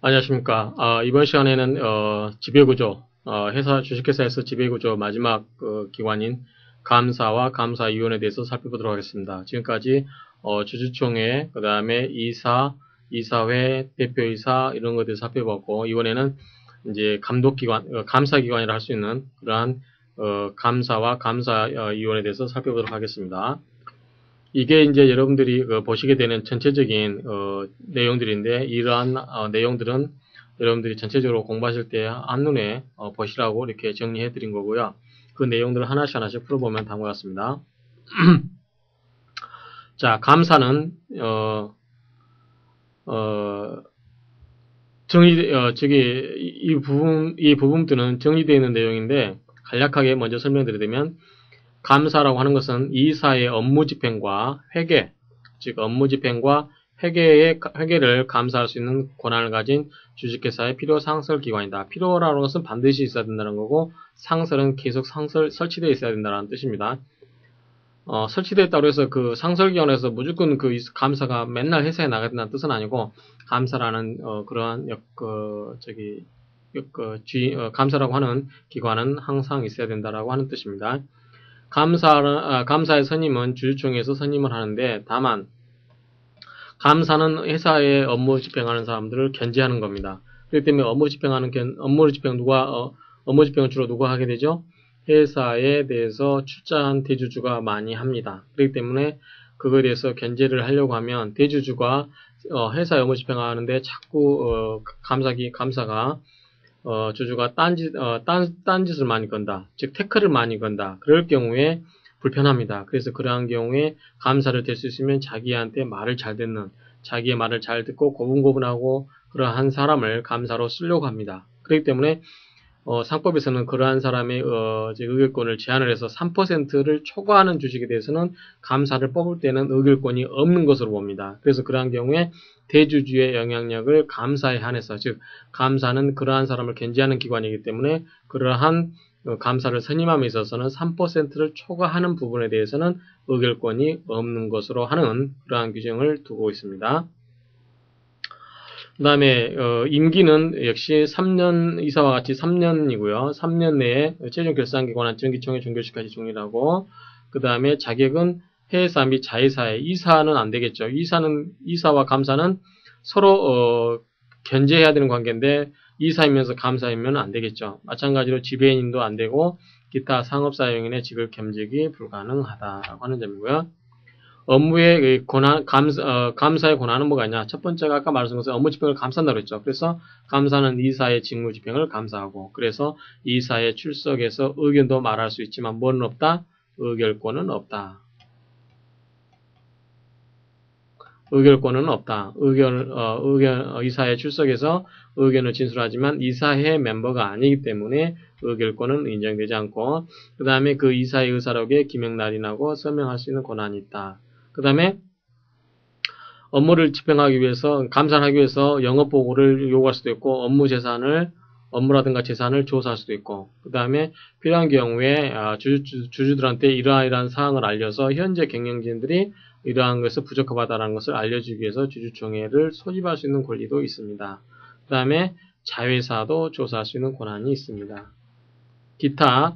안녕하십니까. 이번 시간에는 지배구조, 회사 주식회사에서 지배구조 마지막 기관인 감사와 감사위원회에 대해서 살펴보도록 하겠습니다. 지금까지 주주총회, 그 다음에 이사, 이사회, 대표이사 이런 것에 대해서 살펴봤고, 이번에는 이제 감독기관, 감사기관이라 할 수 있는 그러한 감사와 감사위원회에 대해서 살펴보도록 하겠습니다. 이게 이제 여러분들이 보시게 되는 전체적인 내용들인데, 이러한 내용들은 여러분들이 전체적으로 공부하실 때 한눈에 보시라고 이렇게 정리해 드린 거고요. 그 내용들을 하나씩 하나씩 풀어보면 다음과 같습니다. 자, 감사는 이 부분들은 정리되어 있는 내용인데, 간략하게 먼저 설명드리자면, 감사라고 하는 것은 이사의 업무 집행과 회계, 즉 업무 집행과 회계를 감사할 수 있는 권한을 가진 주식회사의 필요 상설 기관이다. 필요라는 것은 반드시 있어야 된다는 거고, 상설은 계속 설치되어 있어야 된다는 뜻입니다. 설치되어 있다고 해서 그 상설기관에서 무조건 그 감사가 맨날 회사에 나가야 된다는 뜻은 아니고, 감사라는 그러한 감사라고 하는 기관은 항상 있어야 된다라고 하는 뜻입니다. 감사의 선임은 주주총회에서 선임을 하는데, 다만 감사는 회사의 업무 집행하는 사람들을 견제하는 겁니다. 그렇기 때문에 업무 집행을 주로 누가 하게 되죠? 회사에 대해서 출자한 대주주가 많이 합니다. 그렇기 때문에 그거에 대해서 견제를 하려고 하면 대주주가 회사의 업무 집행하는데 자꾸 감사가 주주가 딴짓을 많이 건다. 즉, 태클을 많이 건다. 그럴 경우에 불편합니다. 그래서 그러한 경우에 감사를 될 수 있으면 자기한테 말을 잘 듣는, 자기의 말을 잘 듣고 고분고분하고 그러한 사람을 감사로 쓰려고 합니다. 그렇기 때문에 상법에서는 그러한 사람의 의결권을 제한을 해서 3%를 초과하는 주식에 대해서는 감사를 뽑을 때는 의결권이 없는 것으로 봅니다. 그래서 그러한 경우에 대주주의 영향력을 감사에 한해서, 즉 감사는 그러한 사람을 견제하는 기관이기 때문에 그러한 감사를 선임함에 있어서는 3%를 초과하는 부분에 대해서는 의결권이 없는 것으로 하는 그러한 규정을 두고 있습니다. 그 다음에 임기는 역시 3년, 이사와 같이 3년이고요. 3년 내에 최종 결산기관한 정기총회 종결시까지 종료하고, 그 다음에 자격은 회사 및 자회사에, 이사는 안 되겠죠. 이사와 감사는 서로 견제해야 되는 관계인데, 이사이면서 감사이면 안 되겠죠. 마찬가지로 지배인도 안 되고, 기타 상업사용인의 직업 겸직이 불가능하다라고 하는 점이고요. 업무의 감사의 권한은 뭐가 있냐? 첫 번째가 아까 말씀드린 것은 업무 집행을 감사한다고 했죠. 그래서 감사는 이사의 직무 집행을 감사하고, 그래서 이사의 출석에서 의견도 말할 수 있지만 뭐는 없다? 의결권은 없다. 의결권은 없다. 이사의 출석에서 의견을 진술하지만 이사회 멤버가 아니기 때문에 의결권은 인정되지 않고, 그 다음에 그 이사의 의사록에 기명 날인하고 서명할 수 있는 권한이 있다. 그 다음에 업무를 집행하기 위해서, 감사를 하기 위해서 영업보고를 요구할 수도 있고, 업무라든가 재산을 조사할 수도 있고, 그 다음에 필요한 경우에 주주들한테 이러한 사항을 알려서 현재 경영진들이 이러한 것을 부적합하다는 것을 알려주기 위해서 주주총회를 소집할 수 있는 권리도 있습니다. 그 다음에 자회사도 조사할 수 있는 권한이 있습니다. 기타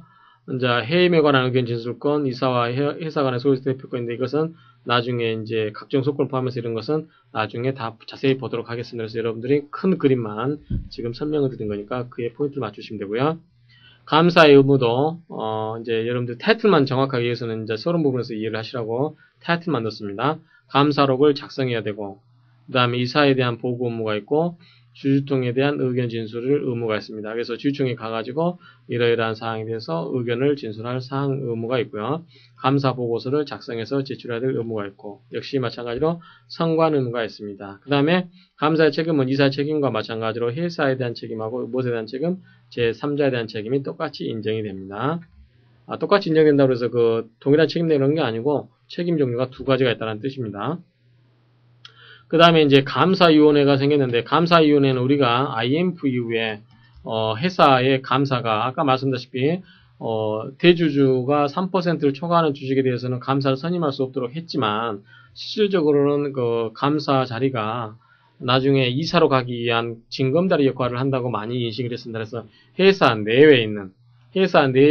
이제 해임에 관한 의견 진술권, 이사와 회사 간의 소유세 대표권인데, 이것은 나중에 이제 각종 소권을 포함해서 이런 것은 나중에 다 자세히 보도록 하겠습니다. 그래서 여러분들이 큰 그림만 지금 설명을 드린 거니까 그에 포인트를 맞추시면 되고요. 감사의 의무도 이제 여러분들 타이틀만 정확하게 위해서는 이제 서론 부분에서 이해를 하시라고 타이틀만 넣습니다. 감사록을 작성해야 되고, 그 다음에 이사에 대한 보고 의무가 있고, 주주총회에 대한 의견 진술을 의무가 있습니다. 그래서 주주총회 가가지고 이러이러한 사항에 대해서 의견을 진술할 사항 의무가 있고요. 감사 보고서를 작성해서 제출해야 될 의무가 있고, 역시 마찬가지로 선관 의무가 있습니다. 그 다음에 감사의 책임은 이사의 책임과 마찬가지로 회사에 대한 책임하고 무엇에 대한 책임, 제3자에 대한 책임이 똑같이 인정이 됩니다. 똑같이 인정된다고 해서 그 동일한 책임 내는 게 아니고 책임 종류가 두 가지가 있다는 뜻입니다. 그 다음에 이제 감사위원회가 생겼는데, 감사위원회는 우리가 IMF 이후에 회사의 감사가 아까 말씀드렸다시피 대주주가 3%를 초과하는 주식에 대해서는 감사를 선임할 수 없도록 했지만, 실질적으로는 그 감사 자리가 나중에 이사로 가기 위한 징검다리 역할을 한다고 많이 인식을 했습니다. 그래서 회사 내에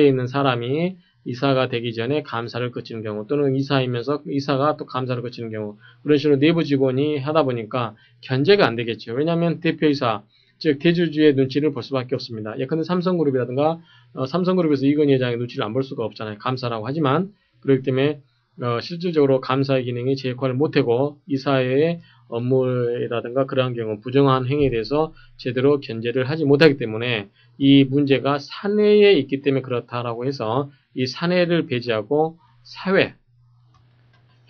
있는 사람이 이사가 되기 전에 감사를 거치는 경우, 또는 이사이면서 이사가 또 감사를 거치는 경우, 그런 식으로 내부 직원이 하다 보니까 견제가 안 되겠죠. 왜냐하면 대표이사, 즉 대주주의 눈치를 볼 수밖에 없습니다. 예컨대 삼성그룹이라든가 삼성그룹에서 이건희 회장의 눈치를 안 볼 수가 없잖아요. 감사라고 하지만 그렇기 때문에 실질적으로 감사의 기능이 제 역할을 못하고 이사의 업무라든가 그러한 경우 부정한 행위에 대해서 제대로 견제를 하지 못하기 때문에 이 문제가 사내에 있기 때문에 그렇다라고 해서 이 사내를 배제하고 사회,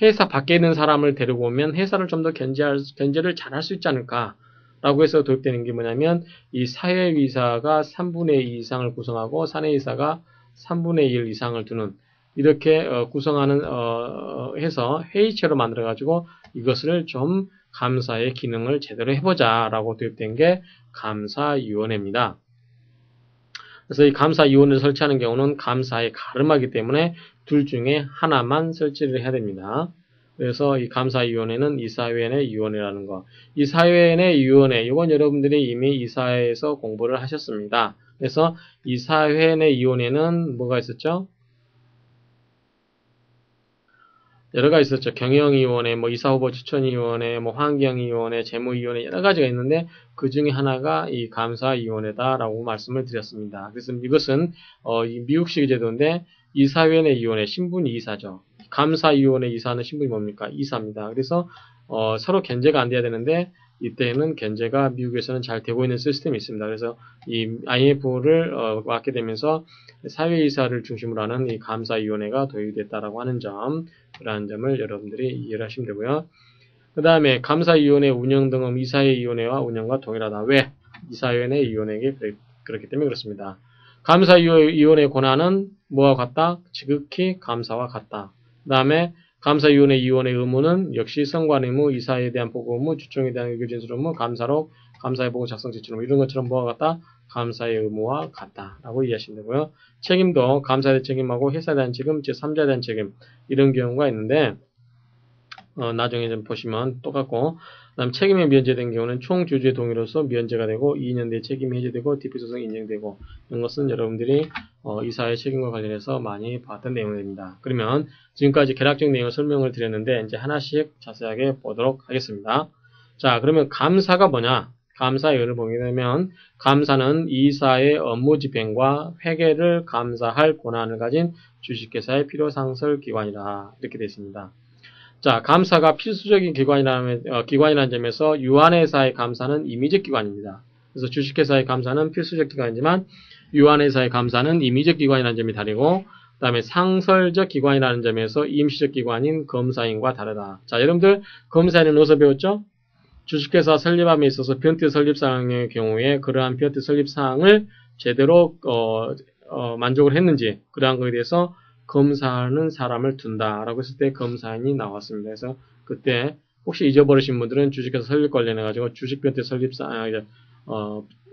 회사 밖에 있는 사람을 데리고 오면 회사를 좀 더 견제를 잘 할 수 있지 않을까 라고 해서 도입되는 게 뭐냐면 이 사회이사가 3분의 2 이상을 구성하고 사내이사가 3분의 1 이상을 두는 이렇게 구성하는 해서 회의체로 만들어 가지고 이것을 좀 감사의 기능을 제대로 해보자 라고 도입된 게 감사위원회입니다. 그래서 이 감사위원회를 설치하는 경우는 감사에 가름하기 때문에 둘 중에 하나만 설치를 해야 됩니다. 그래서 이 감사위원회는 이사회내 위원회라는 거. 이사회내 위원회, 이건 여러분들이 이미 이사회에서 공부를 하셨습니다. 그래서 이사회내 위원회는 뭐가 있었죠? 여러 가지 있었죠. 경영위원회, 뭐 이사후보 추천위원회, 뭐 환경위원회, 재무위원회 여러 가지가 있는데 그 중에 하나가 이 감사위원회다라고 말씀을 드렸습니다. 그래서 이것은 이 미국식 제도인데 이사회내 위원회 신분이 이사죠. 감사위원회 이사는 신분이 뭡니까? 이사입니다. 그래서 서로 견제가 안 돼야 되는데 이때는 견제가 미국에서는 잘 되고 있는 시스템이 있습니다. 그래서 이 IMF를 맡게 되면서 사회이사를 중심으로 하는 이 감사위원회가 도입됐다라고 하는 점, 그러한 점을 여러분들이 이해를 하시면 되고요. 그 다음에 감사위원회 운영 등은 이사회위원회와 운영과 동일하다. 왜? 이사회내 위원회에게 그렇기 때문에 그렇습니다. 감사위원회 권한은 뭐와 같다? 지극히 감사와 같다. 그 다음에 감사위원회 위원회 의무는 역시 선관 의무, 이사에 대한 보고 의무, 주총에 대한 의결 진술 의무, 감사록, 감사의 보고 작성 제출 의무 이런 것처럼 뭐와 같다? 감사의 의무와 같다라고 이해하시면 되고요. 책임도 감사에 대한 책임하고 회사에 대한 책임, 제3자에 대한 책임 이런 경우가 있는데 나중에 좀 보시면 똑같고 그다음 책임에 면제된 경우는 총주주의 동의로서 면제가 되고 2년 내에 책임이 해제되고 디피소송이 인정되고 이런 것은 여러분들이 이사의 책임과 관련해서 많이 봤던 내용입니다. 그러면 지금까지 개략적 내용을 설명을 드렸는데 이제 하나씩 자세하게 보도록 하겠습니다. 자, 그러면 감사가 뭐냐? 감사의 의의를 보게 되면 감사는 이사의 업무 집행과 회계를 감사할 권한을 가진 주식회사의 필요상설 기관이다. 이렇게 되어 있습니다. 자, 감사가 필수적인 기관이라는 점에서 유한회사의 감사는 임의적 기관입니다. 그래서 주식회사의 감사는 필수적 기관이지만 유한회사의 감사는 임의적 기관이라는 점이 다르고 그 다음에 상설적 기관이라는 점에서 임시적 기관인 검사인과 다르다. 자, 여러분들 검사인은 어디서 배웠죠? 주식회사 설립함에 있어서 변태 설립사항의 경우에 그러한 변태 설립사항을 제대로 만족을 했는지 그러한 것에 대해서 검사하는 사람을 둔다라고 했을 때 검사인이 나왔습니다. 그래서 그때 혹시 잊어버리신 분들은 주식회사 설립 관련해가지고 주식 변태 설립사항,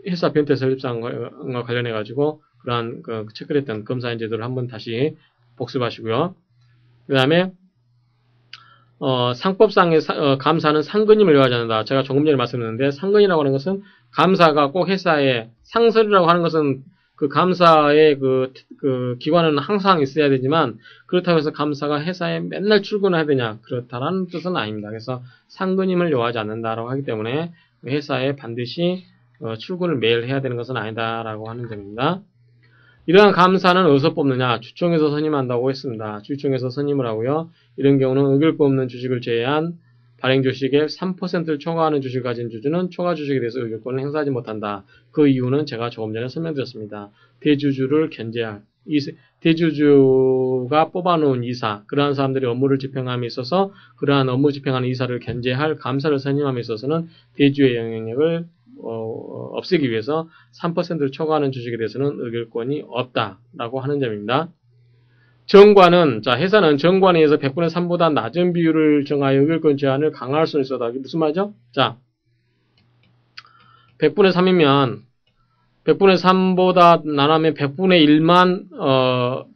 회사 변태 설립사항과 관련해가지고 그러한 체크를 했던 검사인 제도를 한번 다시 복습하시고요. 그 다음에 상법상의 감사는 상근임을 요하지 않는다. 제가 조금 전에 말씀드렸는데 상근이라고 하는 것은 감사가 꼭 회사에 상설이라고 하는 것은 그 감사의 그 기관은 항상 있어야 되지만 그렇다고 해서 감사가 회사에 맨날 출근해야 되냐 그렇다라는 뜻은 아닙니다. 그래서 상근임을 요하지 않는다라고 하기 때문에 회사에 반드시 출근을 매일 해야 되는 것은 아니다라고 하는 점입니다. 이러한 감사는 어디서 뽑느냐? 주총에서 선임한다고 했습니다. 주총에서 선임을 하고요. 이런 경우는 의결권 없는 주식을 제외한 발행 주식의 3%를 초과하는 주식을 가진 주주는 초과 주식에 대해서 의결권을 행사하지 못한다. 그 이유는 제가 조금 전에 설명드렸습니다. 대주주를 견제할, 대주주가 뽑아놓은 이사, 그러한 사람들이 업무를 집행함에 있어서 그러한 업무 집행하는 이사를 견제할 감사를 선임함에 있어서는 대주의 영향력을 없애기 위해서 3%를 초과하는 주식에 대해서는 의결권이 없다라고 하는 점입니다. 정관은, 자, 회사는 정관에 의해서 100분의 3보다 낮은 비율을 정하여 의결권 제한을 강화할 수는 있어도, 이게 무슨 말이죠? 자, 100분의 3이면, 100분의 3보다 나누면 100분의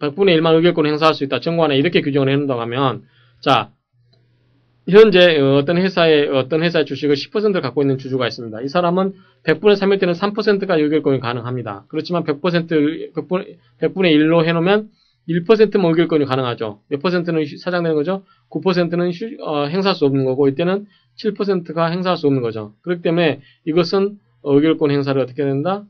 1만 의결권을 행사할 수 있다. 정관에 이렇게 규정을 해놓는다고 하면, 자, 현재 어떤 회사의 주식을 10%를 갖고 있는 주주가 있습니다. 이 사람은 100분의 3일 때는 3%가 의결권이 가능합니다. 그렇지만 100분의 1로 해놓으면 1%만 의결권이 가능하죠. 몇 퍼센트는 사장되는 거죠? 9%는 행사할 수 없는 거고, 이때는 7%가 행사할 수 없는 거죠. 그렇기 때문에 이것은 의결권 행사를 어떻게 된다?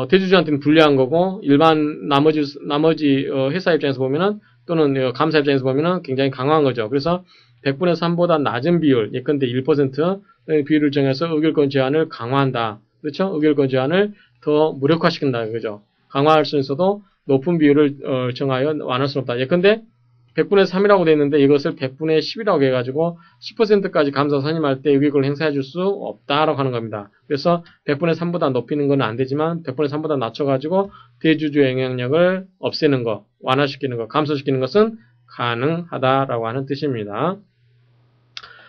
대주주한테는 불리한 거고, 일반 나머지 회사 입장에서 보면은, 또는 감사 입장에서 보면은 굉장히 강화한 거죠. 그래서 100분의 3보다 낮은 비율, 예컨대 1% 비율을 정해서 의결권 제한을 강화한다. 그렇죠? 의결권 제한을 더 무력화시킨다. 그죠? 강화할 수 있어도 높은 비율을 정하여 완화할 수 없다. 예컨대 100분의 3이라고 되어 있는데 이것을 100분의 10이라고 해가지고 10%까지 감사 선임할 때 의결권을 행사해 줄 수 없다라고 하는 겁니다. 그래서 100분의 3보다 높이는 건 안 되지만 100분의 3보다 낮춰가지고 대주주의 영향력을 없애는 것, 완화시키는 것, 감소시키는 것은 가능하다라고 하는 뜻입니다.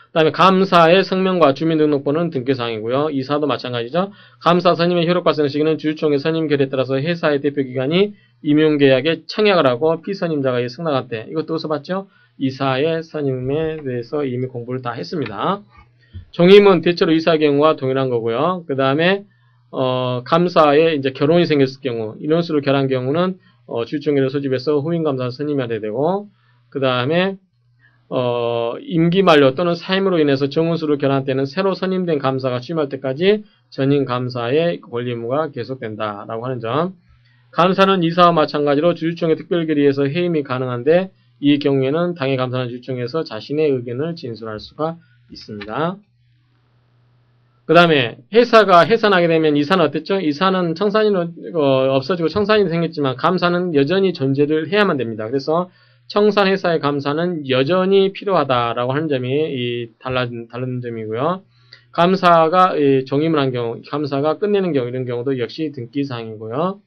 그 다음에 감사의 성명과 주민등록번호는 등기사항이고요. 이사도 마찬가지죠. 감사 선임의 효력과 시기는 주주총회 선임 결의에 따라서 회사의 대표기관이 임용계약에 청약을 하고 피선임자가 승낙할 때, 이것도 어디서 봤죠? 이사의 선임에 대해서 이미 공부를 다 했습니다. 종임은 대체로 이사의 경우와 동일한 거고요. 그 다음에 감사에 이제 결혼이 생겼을 경우, 인원수를 결한 경우는 주주총회를 소집해서 후임감사 선임해야 되고, 그 다음에 임기 만료 또는 사임으로 인해서 정원수를 결한 때는 새로 선임된 감사가 취임할 때까지 전임 감사의 권리 의무가 계속된다라고 하는 점. 감사는 이사와 마찬가지로 주주총회 특별결의에서 해임이 가능한데 이 경우에는 당해 감사는 주주총회에서 자신의 의견을 진술할 수가 있습니다. 그 다음에 회사가 해산하게 되면 이사는 어땠죠? 이사는 청산이 없어지고 청산이 생겼지만 감사는 여전히 존재를 해야만 됩니다. 그래서 청산회사의 감사는 여전히 필요하다라고 하는 점이 다른 점이고요. 감사가 종임을 한 경우, 감사가 끝내는 경우 이런 경우도 역시 등기사항이고요.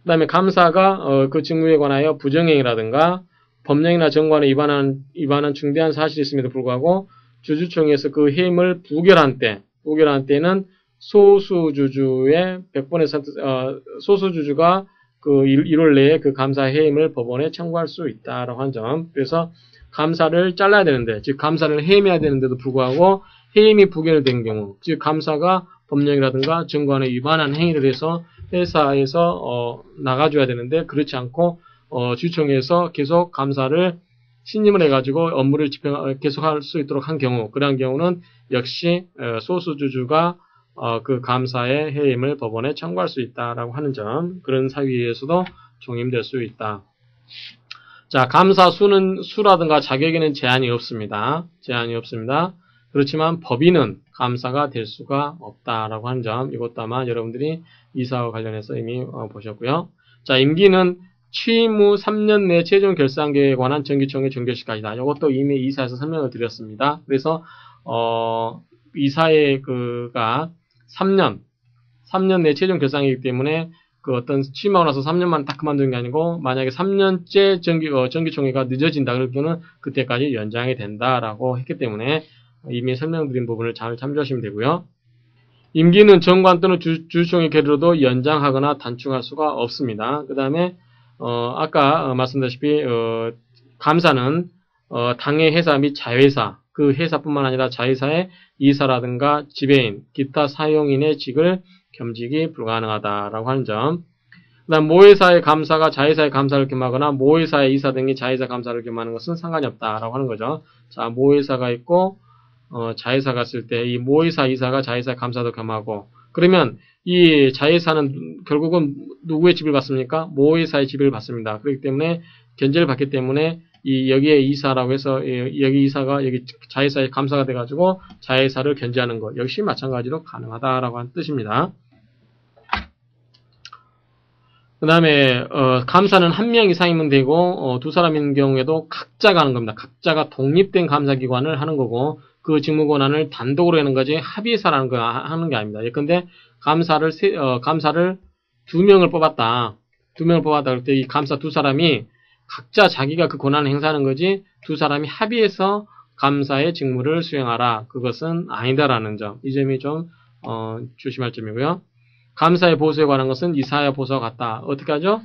그 다음에 감사가 그 직무에 관하여 부정행위라든가 법령이나 정관에 위반한 중대한 사실이 있음에도 불구하고 주주총회에서 그 해임을 부결한 때는 소수주주의 100분의 소수주주가 그 1월 내에 그 감사 해임을 법원에 청구할 수 있다라고 한 점. 그래서 감사를 잘라야 되는데, 즉 감사를 해임해야 되는데도 불구하고 해임이 부결된 경우, 즉 감사가 법령이라든가 정관에 위반한 행위를 해서 회사에서 나가줘야 되는데 그렇지 않고 주주총회에서 계속 감사를 신임을 해가지고 업무를 계속할 수 있도록 한 경우, 그러한 경우는 역시 소수주주가 그 감사의 해임을 법원에 청구할 수 있다라고 하는 점, 그런 사유에서도 종임될 수 있다. 자, 감사 수라든가 자격에는 제한이 없습니다. 그렇지만 법인은 감사가 될 수가 없다라고 하는 점, 이것도 아마 여러분들이 이사와 관련해서 이미 보셨고요. 자, 임기는 취임 후 3년 내 최종 결산계획에 관한 정기총회 정결 시까지다. 이것도 이미 이사에서 설명을 드렸습니다. 그래서 이사의 그가 3년 내 최종 결산이기 때문에 그 어떤 취임하고 나서 3년만 딱 그만두는 게 아니고 만약에 3년째 정기총회가 늦어진다 그럴 경우는 그때까지 연장이 된다라고 했기 때문에 이미 설명드린 부분을 잘 참조하시면 되고요. 임기는 정관 또는 주주총회 결의로도 연장하거나 단축할 수가 없습니다. 그 다음에 아까 말씀드렸다시피 감사는 당해 회사 및 자회사, 그 회사뿐만 아니라 자회사의 이사라든가 지배인, 기타 사용인의 직을 겸직이 불가능하다라고 하는 점. 그 다음 모회사의 감사가 자회사의 감사를 겸하거나 모회사의 이사 등이 자회사 감사를 겸하는 것은 상관이 없다라고 하는 거죠. 자, 모회사가 있고 자회사가 있을 때 이 모회사 이사가 자회사 감사도 겸하고, 그러면 이 자회사는 결국은 누구의 지배를 받습니까? 모회사의 지배를 받습니다. 그렇기 때문에 견제를 받기 때문에 여기에 이사라고 해서 여기 이사가 여기 자회사의 감사가 돼가지고 자회사를 견제하는 것 역시 마찬가지로 가능하다라고 하는 뜻입니다. 그 다음에 감사는 한 명 이상이면 되고 두 사람인 경우에도 각자가 하는 겁니다. 각자가 독립된 감사기관을 하는 거고 그 직무 권한을 단독으로 하는 거지 합의해서 하는 게 아닙니다. 예컨대 감사를 2명을 뽑았다. 2명을 뽑았다. 그럴 때 이 감사 두 사람이 각자 자기가 그 권한을 행사하는 거지 두 사람이 합의해서 감사의 직무를 수행하라. 그것은 아니다라는 점. 이 점이 좀 조심할 점이고요. 감사의 보수에 관한 것은 이사의 보수와 같다. 어떻게 하죠?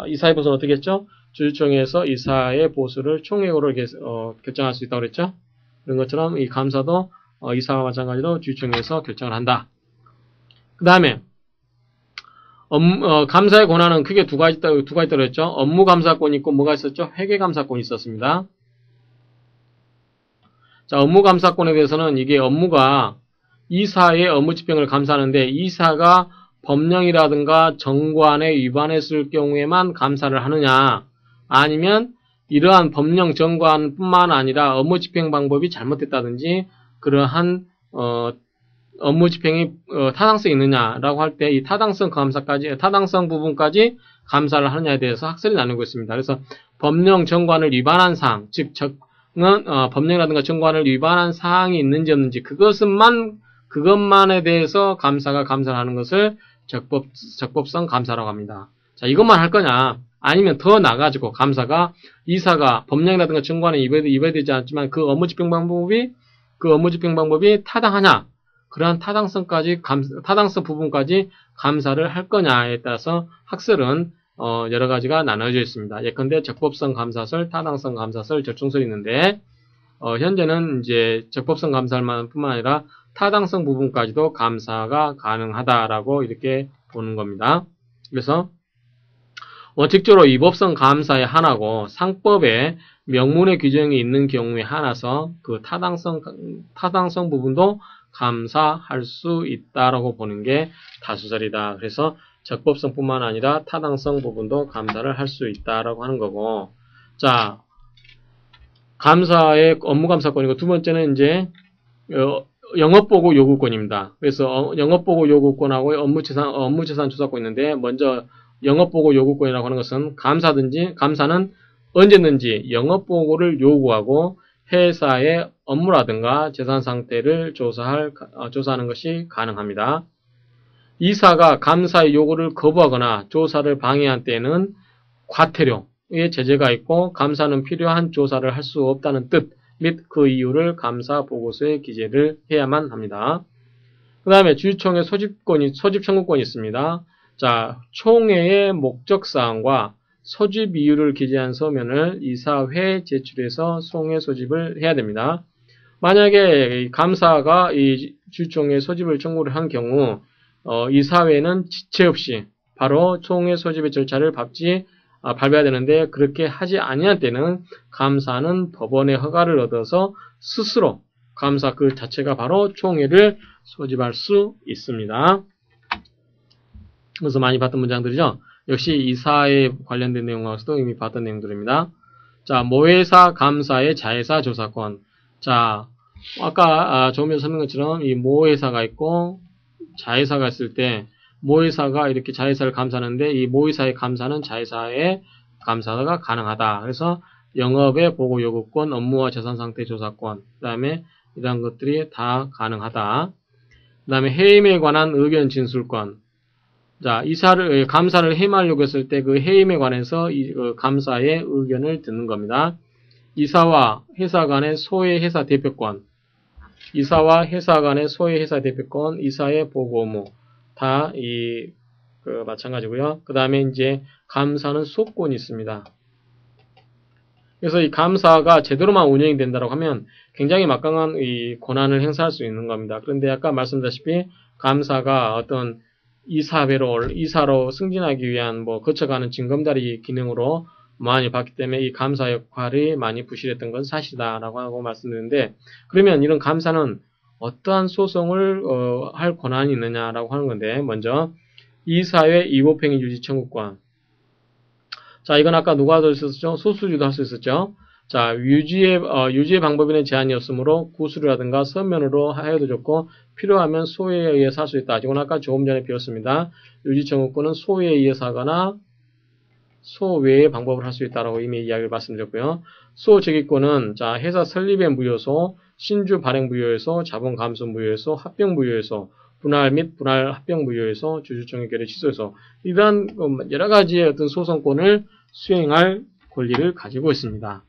이사의 보수는 어떻게 했죠? 주주총회에서 이사의 보수를 총액으로 결정할 수 있다고 그랬죠. 그런 것처럼 이 감사도 이사와 마찬가지로 주주총회에서 결정을 한다. 그 다음에 감사의 권한은 크게 두 가지 있다고 했죠. 업무 감사권이 있고 뭐가 있었죠? 회계 감사권이 있었습니다. 자, 업무 감사권에 대해서는 이게 업무가 이사의 업무 집행을 감사하는데 이사가 법령이라든가 정관에 위반했을 경우에만 감사를 하느냐, 아니면 이러한 법령 정관뿐만 아니라 업무 집행 방법이 잘못됐다든지 그러한 업무 집행이 타당성이 있느냐라고 할 때 이 타당성 부분까지 감사를 하느냐에 대해서 학설이 나누고 있습니다. 그래서 법령 정관을 위반한 사항, 즉 법령이라든가 정관을 위반한 사항이 있는지 없는지 그것만에 대해서 감사를 하는 것을 적법성 감사라고 합니다. 자, 이것만 할 거냐? 아니면 더 나가지고 감사가 이사가 법령이라든가 정관에 위배되지 않지만 그 업무 집행 방법이 타당하냐? 그러한 타당성 부분까지 감사를 할 거냐에 따라서 학설은 여러 가지가 나눠져 있습니다. 예컨대 적법성 감사설, 타당성 감사설, 절충설이 있는데 현재는 이제 적법성 감사뿐만 아니라 타당성 부분까지도 감사가 가능하다라고 이렇게 보는 겁니다. 그래서 원칙적으로 위법성 감사에 하나고 상법에 명문의 규정이 있는 경우에 하나서 그 타당성 부분도 감사할 수 있다라고 보는 게 다수설이다. 그래서 적법성뿐만 아니라 타당성 부분도 감사를 할 수 있다라고 하는 거고, 자, 감사의 업무감사권이고 두 번째는 이제 영업보고 요구권입니다. 그래서 영업보고 요구권하고 업무재산 조사권이 있는데, 먼저 영업보고 요구권이라고 하는 것은 감사는 언제든지 영업보고를 요구하고 회사의 업무라든가 재산 상태를 조사하는 것이 가능합니다. 이사가 감사의 요구를 거부하거나 조사를 방해한 때에는 과태료의 제재가 있고 감사는 필요한 조사를 할 수 없다는 뜻 및 그 이유를 감사 보고서에 기재를 해야만 합니다. 그 다음에 주주총회 소집 청구권이 있습니다. 자, 총회의 목적사항과 소집 이유를 기재한 서면을 이사회에 제출해서 총회 소집을 해야 됩니다. 만약에 감사가 이 주주총회 소집을 청구를 한 경우 이사회는 지체 없이 바로 총회 소집의 절차를 밟아야 되는데 그렇게 하지 아니할 때는 감사는 법원의 허가를 얻어서 스스로 감사 그 자체가 바로 총회를 소집할 수 있습니다. 그래서 많이 봤던 문장들이죠. 역시 이사에 관련된 내용하고도 이미 봤던 내용들입니다. 자, 모회사 감사의 자회사 조사권. 자, 아까 조금 전에 설명한 것처럼 이 모회사가 있고 자회사가 있을 때 모회사가 이렇게 자회사를 감사하는데 이 모회사의 감사는 자회사의 감사가 가능하다. 그래서 영업의 보고 요구권, 업무와 재산 상태 조사권, 그 다음에 이러한 것들이 다 가능하다. 그 다음에 해임에 관한 의견 진술권. 자, 감사를 해임하려고 했을 때 그 해임에 관해서 감사의 의견을 듣는 겁니다. 이사와 회사 간의 소외 회사 대표권, 이사의 보고 업무, 다 마찬가지고요. 그 다음에 이제 감사는 소권이 있습니다. 그래서 이 감사가 제대로만 운영이 된다고 하면 굉장히 막강한 이 권한을 행사할 수 있는 겁니다. 그런데 아까 말씀드렸다시피 감사가 어떤 이사로 승진하기 위한 거쳐가는 징검다리 기능으로 많이 봤기 때문에 이 감사 역할이 많이 부실했던 건 사실이다라고 하고 말씀드렸는데, 그러면 이런 감사는 어떠한 소송을 할 권한이 있느냐라고 하는 건데, 먼저 이사회 위법행위 유지 청구권. 자, 이건 아까 누가 할 수 있었죠? 소수주도 할 수 있었죠. 자, 유지의 방법에는 제한이 없으므로 구술이라든가 서면으로 해도 좋고 필요하면 소회에 의해서 할 수 있다. 이건 아까 조금 전에 배웠습니다. 유지 청구권은 소회에 의해서 하거나 소외의 방법을 할 수 있다라고 이미 이야기를 말씀드렸고요. 소재기권은 자, 회사 설립의 무효소, 신주 발행 무효에서 자본 감소 무효에서 합병 무효에서 분할 및 분할 합병 무효에서 주주총회 결의 취소에서 이러한 여러 가지의 어떤 소송권을 수행할 권리를 가지고 있습니다.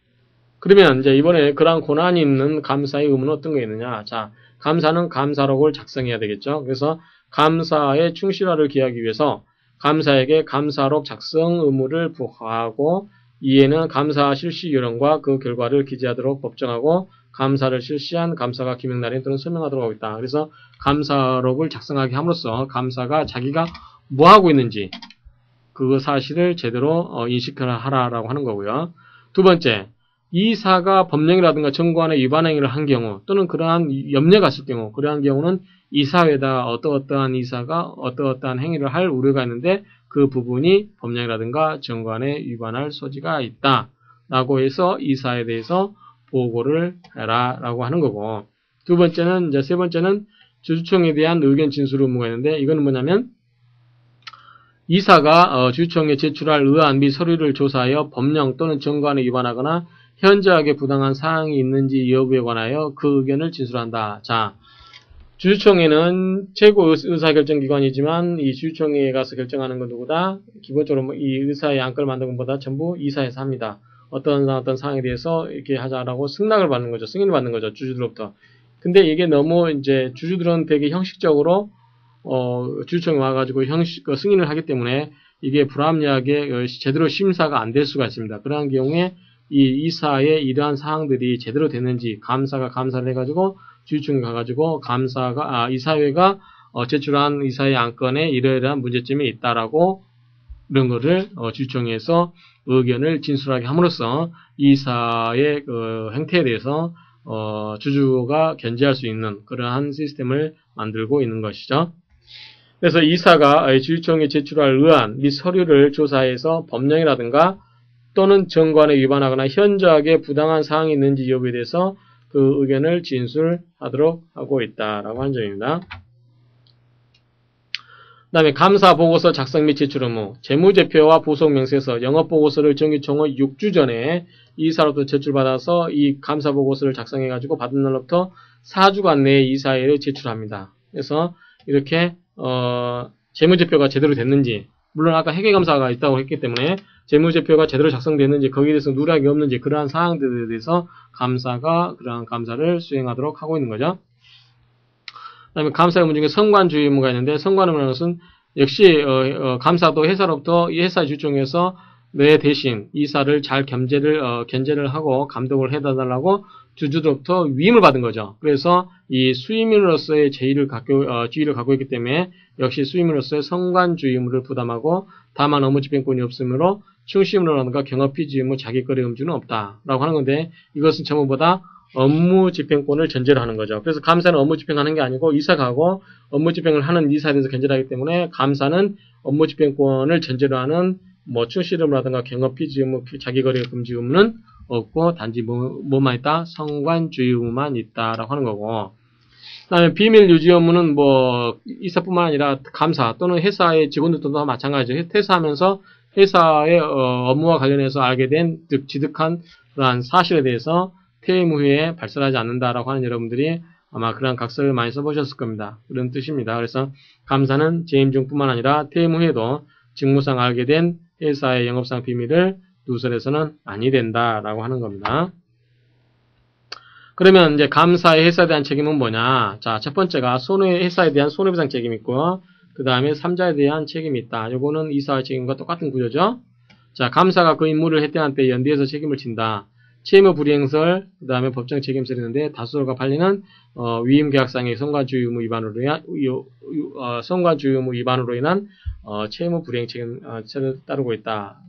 그러면 이제 이번에 그러한 권한이 있는 감사의 의무는 어떤 게 있느냐? 자, 감사는 감사록을 작성해야 되겠죠. 그래서 감사의 충실화를 기하기 위해서 감사에게 감사록 작성 의무를 부과하고 2에는 감사 실시 요령과 그 결과를 기재하도록 법정하고 감사를 실시한 감사가 기명 날인 또는 서명하도록 하고 있다. 그래서 감사록을 작성하게 함으로써 감사가 자기가 뭐 하고 있는지 그 사실을 제대로 인식하라라고 하는 거고요. 두 번째, 이사가 법령이라든가 정관의 위반 행위를 한 경우 또는 그러한 염려가 있을 경우 그러한 경우는 이사회에다 어떠어떠한 이사가 어떠어떠한 행위를 할 우려가 있는데 그 부분이 법령이라든가 정관에 위반할 소지가 있다 라고 해서 이사에 대해서 보고를 해라 라고 하는 거고, 두 번째는 이제 세 번째는 주주총회에 대한 의견 진술 의무가 있는데 이거는 뭐냐면 이사가 주주총회에 제출할 의안 및 서류를 조사하여 법령 또는 정관에 위반하거나 현저하게 부당한 사항이 있는지 여부에 관하여 그 의견을 진술한다. 자, 주주총회는 최고 의사결정기관이지만 이 주주총회에 가서 결정하는 건 누구다? 기본적으로 이 의사의 안건을 만드는 것보다 전부 이사에서 합니다. 어떤 사항에 대해서 이렇게 하자라고 승낙을 받는 거죠. 승인을 받는 거죠. 주주들로부터. 근데 이게 너무 이제 주주들은 되게 형식적으로 주주총회 와가지고 승인을 하기 때문에 이게 불합리하게 제대로 심사가 안 될 수가 있습니다. 그러한 경우에 이 이사의 이러한 사항들이 제대로 됐는지 감사가 감사를 해가지고 주주총회 가가지고 이사회가 제출한 이사의 안건에 이러이러한 문제점이 있다라고 이런 거를 주주총회에서 의견을 진술하게 함으로써 이사의 행태에 대해서 주주가 견제할 수 있는 그러한 시스템을 만들고 있는 것이죠. 그래서 이사가 주주총회에 제출할 의안 및 서류를 조사해서 법령이라든가 또는 정관에 위반하거나 현저하게 부당한 사항이 있는지 여부에 대해서 그 의견을 진술하도록 하고 있다라고 한 점입니다. 그 다음에 감사 보고서 작성 및 제출 의무, 재무제표와 부속 명세서, 영업보고서를 정기총회 6주 전에 이사로부터 제출받아서 이 감사 보고서를 작성해가지고 받은 날로부터 4주간 내에 이사회에 제출합니다. 그래서 이렇게 재무제표가 제대로 됐는지, 물론 아까 회계감사가 있다고 했기 때문에 재무제표가 제대로 작성됐는지 거기에 대해서 누락이 없는지 그러한 사항들에 대해서 감사가 그러한 감사를 수행하도록 하고 있는 거죠. 그 다음에 감사 의무 중에 선관주의 의무가 있는데 선관 의무라는 것은 역시 감사도 회사로부터 이 회사 주총에서 내 대신 이사를 잘 견제를 하고 감독을 해달라고 주주로부터 위임을 받은 거죠. 그래서 이 수임인으로서의 지위를 갖고 있기 때문에 역시 수임인으로서의 선관주의 의무를 부담하고 다만 업무집행권이 없으므로 충실의무라든가 경업피지 의무, 자기거래 음주는 없다라고 하는 건데 이것은 전부보다 업무집행권을 전제로 하는 거죠. 그래서 감사는 업무집행하는 게 아니고 이사가 하고 업무집행을 하는 이사에 대해서 견제를 하기 때문에 감사는 업무집행권을 전제로 하는 충실 의무라든가 경업피지 의무, 자기거래 금지 의무는 없고 단지 뭐만 있다? 선관주의 의무만 있다라고 하는 거고. 그다음에 비밀 유지 업무는 이사뿐만 아니라 감사 또는 회사의 직원들도 다 마찬가지죠. 퇴사하면서 회사의 업무와 관련해서 알게 된 지득한 그러한 사실에 대해서 퇴임 후에 발설하지 않는다라고 하는 여러분들이 아마 그러한 각서를 많이 써보셨을 겁니다. 그런 뜻입니다. 그래서 감사는 재임 중뿐만 아니라 퇴임 후에도 직무상 알게 된 회사의 영업상 비밀을 누설해서는 아니 된다라고 하는 겁니다. 그러면 이제 감사의 회사에 대한 책임은 뭐냐? 자, 첫 번째가 회사에 대한 손해배상 책임이 있고, 그 다음에 3자에 대한 책임이 있다. 요거는 이사의 책임과 똑같은 구조죠. 자, 감사가 그 임무를 했던 때 연대해서 책임을 진다. 채무 불이행설, 그 다음에 법정 책임설이 있는데 다수설과 판례는 위임계약상의 선관주의 의무 위반으로 인한 채무 불이행 책임을 따르고 있다.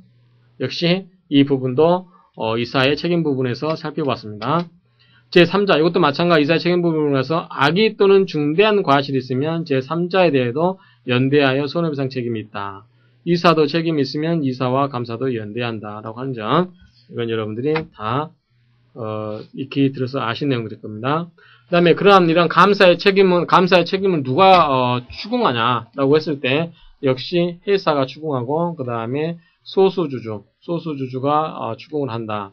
역시 이 부분도 이사의 책임 부분에서 살펴봤습니다. 제3자, 이것도 마찬가지 이사의 책임 부분에서 악의 또는 중대한 과실이 있으면 제3자에 대해도 연대하여 손해배상 책임이 있다. 이사도 책임이 있으면 이사와 감사도 연대한다라고 하는 점, 이건 여러분들이 다 익히 들어서 아신 내용들일 겁니다. 그 다음에 이런 감사의 책임은 누가 추궁하냐라고 했을 때 역시 회사가 추궁하고 그 다음에 소수주주가 추궁을 한다.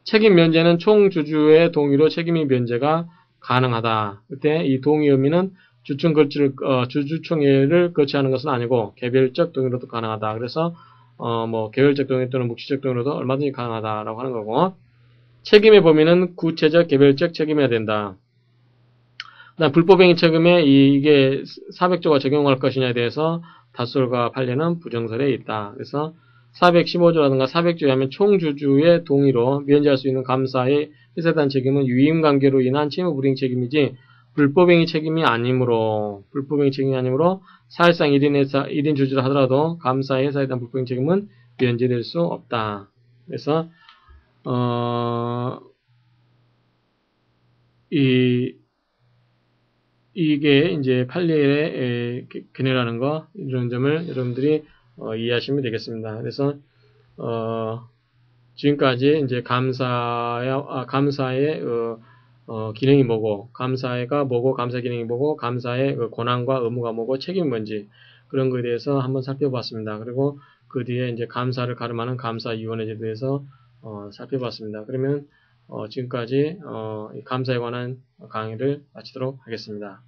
책임 면제는 총주주의 동의로 책임이 면제가 가능하다. 그때 이 동의 의미는 주주총회를 거치하는 것은 아니고 개별적 동의로도 가능하다. 그래서 개별적 동의 또는 묵시적 동의로도 얼마든지 가능하다라고 하는 거고, 책임의 범위는 구체적 개별적 책임이어야 된다. 그다음 불법행위 책임에 이게 400조가 적용할 것이냐에 대해서 다수설과 판례는 부정설에 있다. 그래서 415조라든가 400조에 하면 총주주의 동의로 면제할 수 있는 감사의 회사에 대한 책임은 유임관계로 인한 채무불이행 책임이지 불법행위 책임이 아니므로 사실상 1인 주주라 하더라도 감사의 회사에 대한 불법행위 책임은 면제될 수 없다. 그래서 이게 이제 판례의 견해라는 거, 이런 점을 여러분들이 이해하시면 되겠습니다. 그래서 지금까지 이제 감사의 기능이 뭐고, 감사가 뭐고, 감사 기능이 뭐고, 감사의 권한과 의무가 뭐고, 책임이 뭔지 그런 거에 대해서 한번 살펴봤습니다. 그리고 그 뒤에 이제 감사를 가름하는 감사위원회에 대해서 살펴봤습니다. 그러면 지금까지 감사에 관한 강의를 마치도록 하겠습니다.